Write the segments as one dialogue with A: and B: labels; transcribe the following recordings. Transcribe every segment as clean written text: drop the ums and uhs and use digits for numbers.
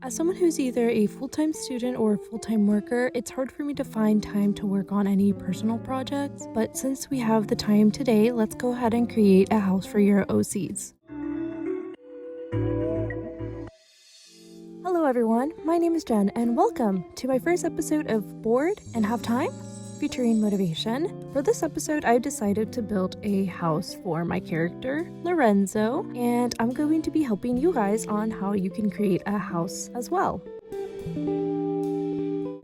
A: As someone who's either a full-time student or a full-time worker, it's hard for me to find time to work on any personal projects, but since we have the time today, let's go ahead and create a house for your OCs. Hello everyone, my name is Jen and welcome to my first episode of Bored and Have Time? Featuring motivation. For this episode, I decided to build a house for my character, Lorenzo, and I'm going to be helping you guys on how you can create a house as well.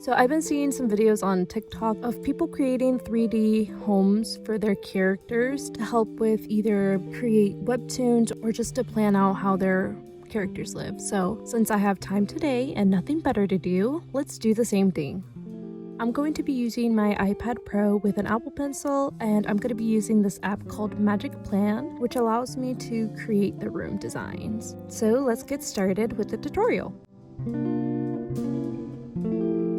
A: So I've been seeing some videos on TikTok of people creating 3D homes for their characters to help with either create webtoons or just to plan out how their characters live. So since I have time today and nothing better to do, let's do the same thing. I'm going to be using my iPad Pro with an Apple Pencil, and I'm going to be using this app called MagicPlan, which allows me to create the room designs. So let's get started with the tutorial.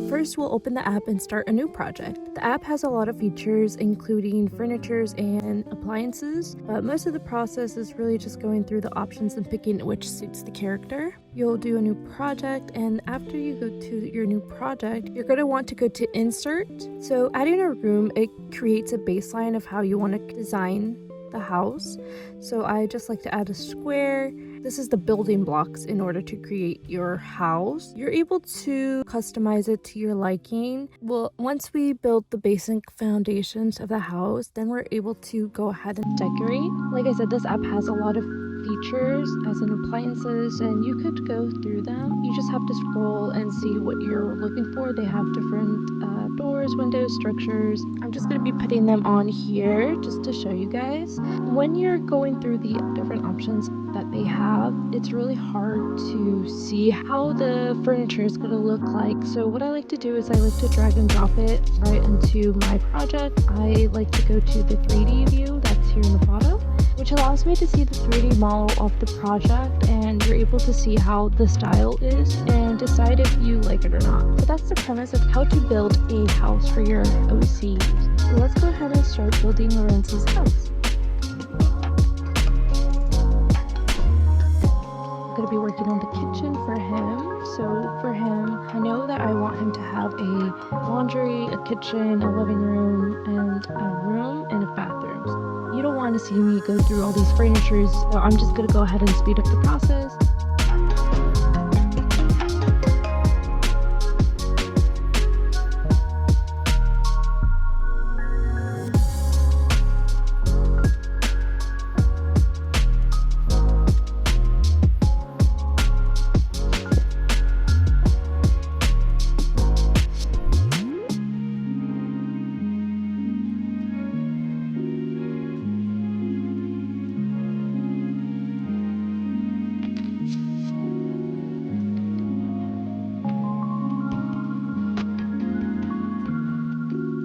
A: First, we'll open the app and start a new project. The app has a lot of features, including furnitures and appliances, but most of the process is really just going through the options and picking which suits the character. You'll do a new project, and after you go to your new project, you're going to want to go to Insert. So adding a room, it creates a baseline of how you want to design the house. So I just like to add a square. This is the building blocks in order to create your house. You're able to customize it to your liking. Well, once we build the basic foundations of the house, then we're able to go ahead and decorate. Like I said, this app has a lot of features as in appliances, and you could go through them. You just have to scroll and see what you're looking for. They have different doors, windows, structures. I'm just going to be putting them on here just to show you guys. When you're going through the different options that they have, it's really hard to see how the furniture is going to look like. So what I like to do is I like to drag and drop it right into my project. I like to go to the 3D view that's here in the bottom, which allows me to see the 3D model of the project, and you're able to see how the style is and decide if you like it or not. So that's the premise of how to build a house for your OC. So let's go ahead and start building Lorenzo's house. I'm going to be working on the kitchen for him. So for him, I know that I want him to have a laundry, a kitchen, a living room, and a bathroom. You don't want to see me go through all these furnitures, so I'm just going to go ahead and speed up the process.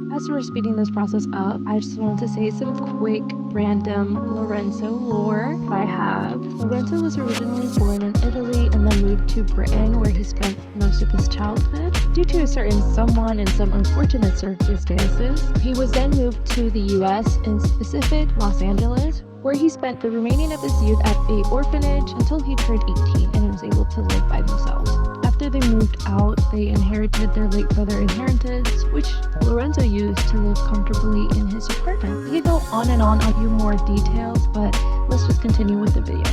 A: As we're speeding this process up, I just wanted to say some quick random Lorenzo lore I have. Lorenzo was originally born in Italy and then moved to Britain, where he spent most of his childhood. Due to a certain someone and some unfortunate circumstances, he was then moved to the US, in specific Los Angeles, where he spent the remaining of his youth at an orphanage until he turned 18 and was able to live by themselves. After they moved out, they inherited their late brother inheritance, which Lorenzo used to live comfortably in his apartment. We could go on and on a few more details, but let's just continue with the video.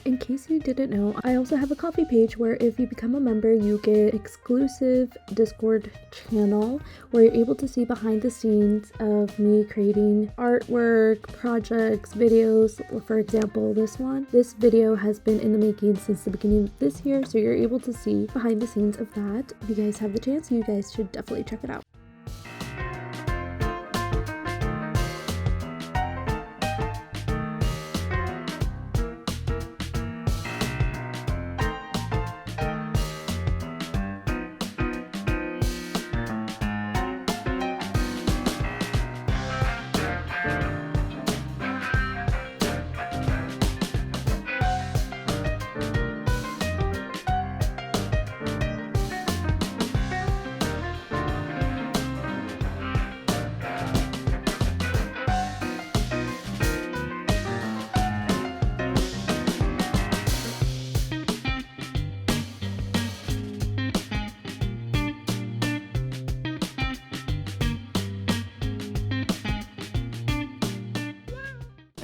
A: In case you didn't know, I also have a Ko-fi page where if you become a member, you get exclusive Discord channel where you're able to see behind the scenes of me creating artwork, projects, videos. For example, this video has been in the making since the beginning of this year, so you're able to see behind the scenes of that. If you guys have the chance, you guys should definitely check it out.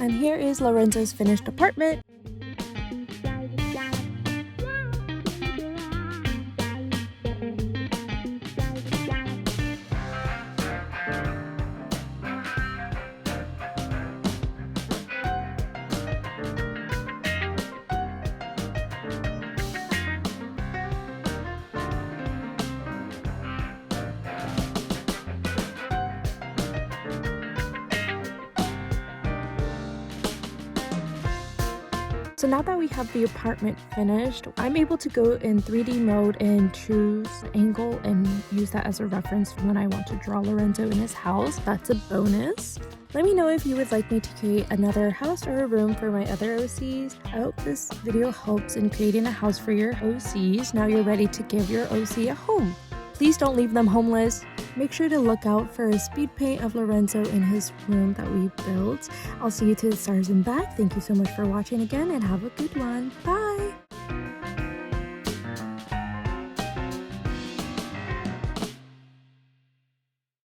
A: And here is Lorenzo's finished apartment. So now that we have the apartment finished, I'm able to go in 3D mode and choose angle and use that as a reference when I want to draw Lorenzo in his house. That's a bonus. Let me know if you would like me to create another house or a room for my other OCs. I hope this video helps in creating a house for your OCs. Now you're ready to give your OC a home. Please don't leave them homeless. Make sure to look out for a speed paint of Lorenzo in his room that we built. I'll see you to the stars and back. Thank you so much for watching again and have a good one. Bye!